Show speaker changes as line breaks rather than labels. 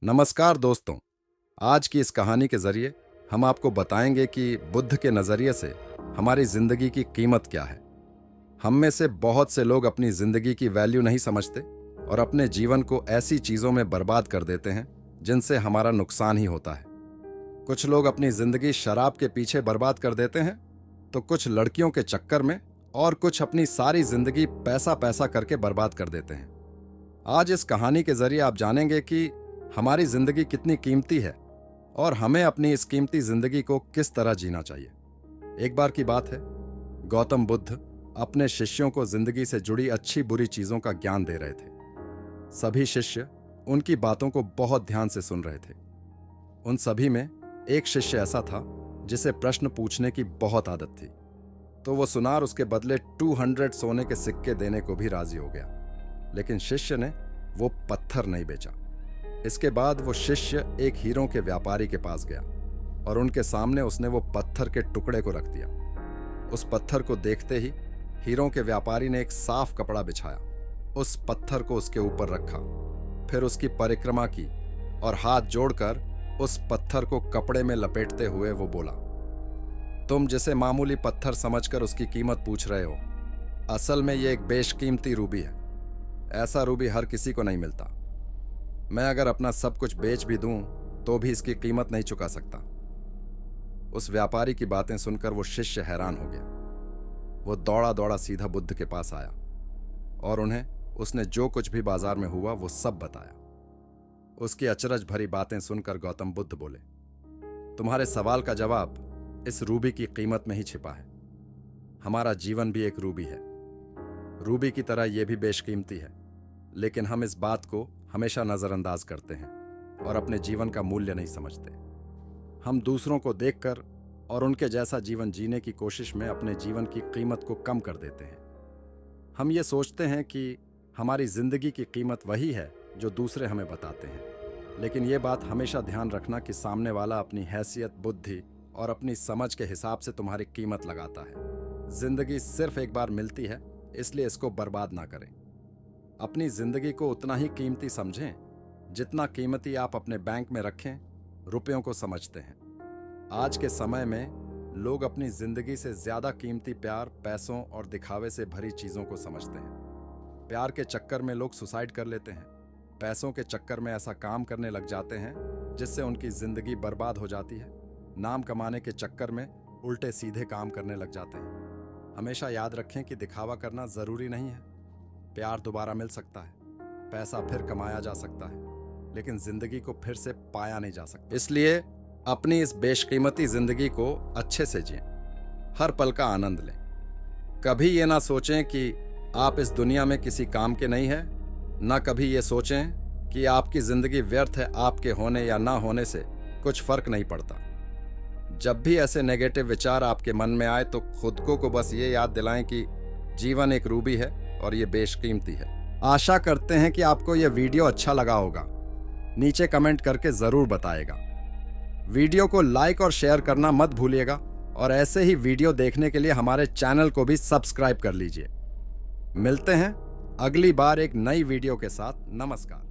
नमस्कार दोस्तों। आज की इस कहानी के जरिए हम आपको बताएंगे कि बुद्ध के नज़रिए से हमारी ज़िंदगी की कीमत क्या है। हम में से बहुत से लोग अपनी ज़िंदगी की वैल्यू नहीं समझते और अपने जीवन को ऐसी चीज़ों में बर्बाद कर देते हैं जिनसे हमारा नुकसान ही होता है। कुछ लोग अपनी ज़िंदगी शराब के पीछे बर्बाद कर देते हैं, तो कुछ लड़कियों के चक्कर में, और कुछ अपनी सारी ज़िंदगी पैसा पैसा करके बर्बाद कर देते हैं। आज इस कहानी के जरिए आप जानेंगे कि हमारी जिंदगी कितनी कीमती है और हमें अपनी इस कीमती जिंदगी को किस तरह जीना चाहिए। एक बार की बात है, गौतम बुद्ध अपने शिष्यों को जिंदगी से जुड़ी अच्छी बुरी चीजों का ज्ञान दे रहे थे। सभी शिष्य उनकी बातों को बहुत ध्यान से सुन रहे थे। उन सभी में एक शिष्य ऐसा था जिसे प्रश्न पूछने की बहुत आदत थी, तो वो सुनार उसके बदले 200 सोने के सिक्के देने को भी राजी हो गया। लेकिन शिष्य ने वो पत्थर नहीं बेचा। इसके बाद वो शिष्य एक हीरों के व्यापारी के पास गया और उनके सामने उसने वो पत्थर के टुकड़े को रख दिया। उस पत्थर को देखते ही हीरों के व्यापारी ने एक साफ कपड़ा बिछाया, उस पत्थर को उसके ऊपर रखा, फिर उसकी परिक्रमा की और हाथ जोड़कर उस पत्थर को कपड़े में लपेटते हुए वो बोला, तुम जिसे मामूली पत्थर समझकर उसकी कीमत पूछ रहे हो, असल में ये एक बेशकीमती रूबी है। ऐसा रूबी हर किसी को नहीं मिलता। मैं अगर अपना सब कुछ बेच भी दूं तो भी इसकी कीमत नहीं चुका सकता। उस व्यापारी की बातें सुनकर वो शिष्य हैरान हो गया। वो दौड़ा दौड़ा सीधा बुद्ध के पास आया और उन्हें उसने जो कुछ भी बाजार में हुआ वो सब बताया। उसकी अचरज भरी बातें सुनकर गौतम बुद्ध बोले, तुम्हारे सवाल का जवाब इस रूबी की कीमत में ही छिपा है। हमारा जीवन भी एक रूबी है। रूबी की तरह यह भी बेशकीमती है, लेकिन हम इस बात को हमेशा नजरअंदाज करते हैं और अपने जीवन का मूल्य नहीं समझते। हम दूसरों को देखकर और उनके जैसा जीवन जीने की कोशिश में अपने जीवन की कीमत को कम कर देते हैं। हम ये सोचते हैं कि हमारी जिंदगी की कीमत वही है जो दूसरे हमें बताते हैं, लेकिन ये बात हमेशा ध्यान रखना कि सामने वाला अपनी हैसियत, बुद्धि और अपनी समझ के हिसाब से तुम्हारी कीमत लगाता है। जिंदगी सिर्फ एक बार मिलती है, इसलिए इसको बर्बाद ना करें। अपनी जिंदगी को उतना ही कीमती समझें जितना कीमती आप अपने बैंक में रखें रुपयों को समझते हैं। आज के समय में लोग अपनी जिंदगी से ज्यादा कीमती प्यार, पैसों और दिखावे से भरी चीजों को समझते हैं। प्यार के चक्कर में लोग सुसाइड कर लेते हैं। पैसों के चक्कर में ऐसा काम करने लग जाते हैं जिससे उनकी जिंदगी बर्बाद हो जाती है। नाम कमाने के चक्कर में उल्टे सीधे काम करने लग जाते हैं। हमेशा याद रखें कि दिखावा करना जरूरी नहीं है। प्यार दोबारा मिल सकता है, पैसा फिर कमाया जा सकता है, लेकिन जिंदगी को फिर से पाया नहीं जा सकता। इसलिए अपनी इस बेशकीमती जिंदगी को अच्छे से जिएं, हर पल का आनंद लें। कभी ये ना सोचें कि आप इस दुनिया में किसी काम के नहीं हैं, ना कभी ये सोचें कि आपकी जिंदगी व्यर्थ है। आपके होने या ना होने से कुछ फर्क नहीं पड़ता। जब भी ऐसे नेगेटिव विचार आपके मन में आए तो खुद को बस ये याद दिलाएं कि जीवन एक रूबी है और ये बेशकीमती है। आशा करते हैं कि आपको यह वीडियो अच्छा लगा होगा। नीचे कमेंट करके जरूर बताएगा। वीडियो को लाइक और शेयर करना मत भूलिएगा और ऐसे ही वीडियो देखने के लिए हमारे चैनल को भी सब्सक्राइब कर लीजिए। मिलते हैं अगली बार एक नई वीडियो के साथ। नमस्कार।